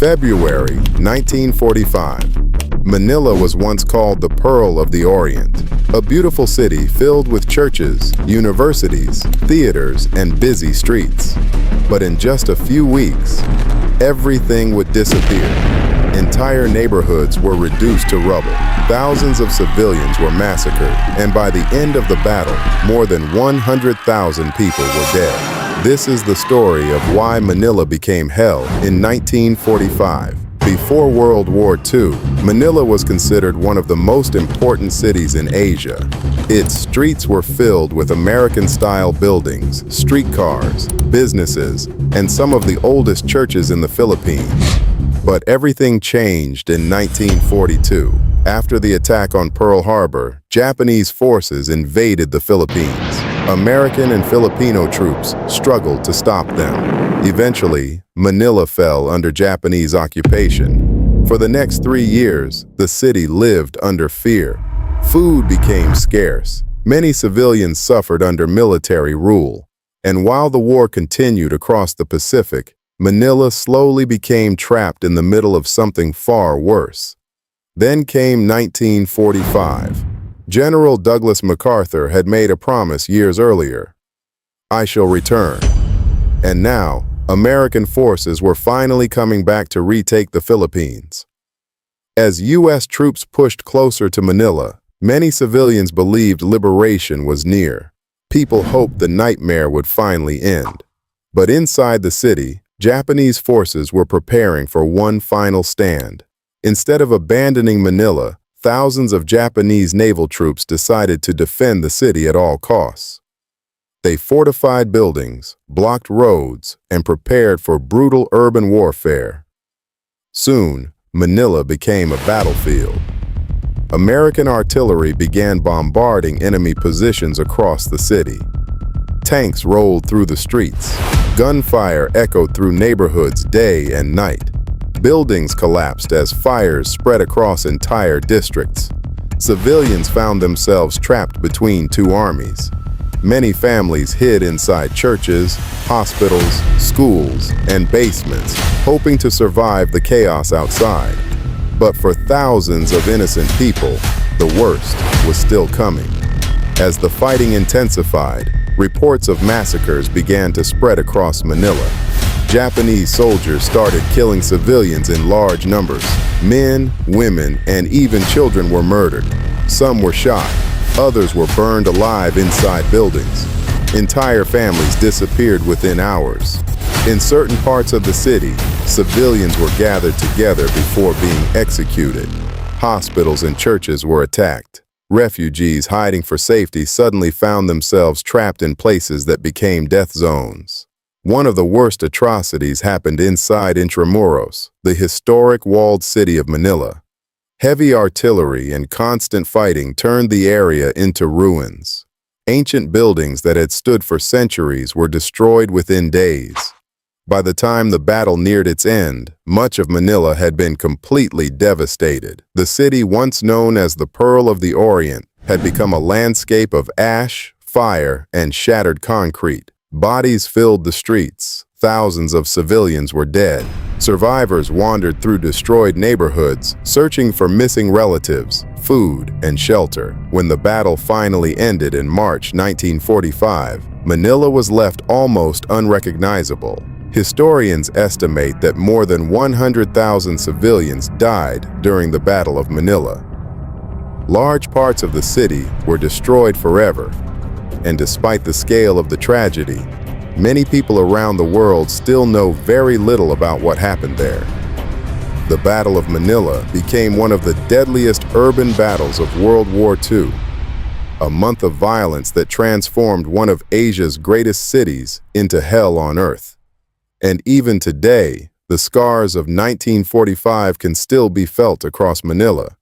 February 1945. Manila was once called the Pearl of the Orient, a beautiful city filled with churches, universities, theaters, and busy streets. But in just a few weeks, everything would disappear. Entire neighborhoods were reduced to rubble. Thousands of civilians were massacred, and by the end of the battle, more than 100,000 people were dead. This is the story of why Manila became hell in 1945. Before World War II, Manila was considered one of the most important cities in Asia. Its streets were filled with American-style buildings, streetcars, businesses, and some of the oldest churches in the Philippines. But everything changed in 1942. After the attack on Pearl Harbor, Japanese forces invaded the Philippines. American and Filipino troops struggled to stop them. Eventually, Manila fell under Japanese occupation. For the next 3 years, the city lived under fear. Food became scarce. Many civilians suffered under military rule. And while the war continued across the Pacific, Manila slowly became trapped in the middle of something far worse. Then came 1945. General Douglas MacArthur had made a promise years earlier. "I shall return." And now, American forces were finally coming back to retake the Philippines. As U.S. troops pushed closer to Manila, many civilians believed liberation was near. People hoped the nightmare would finally end. But inside the city, Japanese forces were preparing for one final stand. Instead of abandoning Manila, thousands of Japanese naval troops decided to defend the city at all costs. They fortified buildings, blocked roads, and prepared for brutal urban warfare. Soon, Manila became a battlefield. American artillery began bombarding enemy positions across the city. Tanks rolled through the streets. Gunfire echoed through neighborhoods day and night. Buildings collapsed as fires spread across entire districts. Civilians found themselves trapped between two armies. Many families hid inside churches, hospitals, schools, and basements, hoping to survive the chaos outside. But for thousands of innocent people, the worst was still coming. As the fighting intensified, reports of massacres began to spread across Manila. Japanese soldiers started killing civilians in large numbers. Men, women, and even children were murdered. Some were shot. Others were burned alive inside buildings. Entire families disappeared within hours. In certain parts of the city, civilians were gathered together before being executed. Hospitals and churches were attacked. Refugees hiding for safety suddenly found themselves trapped in places that became death zones. One of the worst atrocities happened inside Intramuros, the historic walled city of Manila. Heavy artillery and constant fighting turned the area into ruins. Ancient buildings that had stood for centuries were destroyed within days. By the time the battle neared its end, much of Manila had been completely devastated. The city, once known as the Pearl of the Orient, had become a landscape of ash, fire, and shattered concrete. Bodies filled the streets. Thousands of civilians were dead. Survivors wandered through destroyed neighborhoods, searching for missing relatives, food, and shelter. When the battle finally ended in March 1945, Manila was left almost unrecognizable. Historians estimate that more than 100,000 civilians died during the Battle of Manila. Large parts of the city were destroyed forever. And despite the scale of the tragedy, many people around the world still know very little about what happened there. The Battle of Manila became one of the deadliest urban battles of World War II, a month of violence that transformed one of Asia's greatest cities into hell on earth. And even today, the scars of 1945 can still be felt across Manila.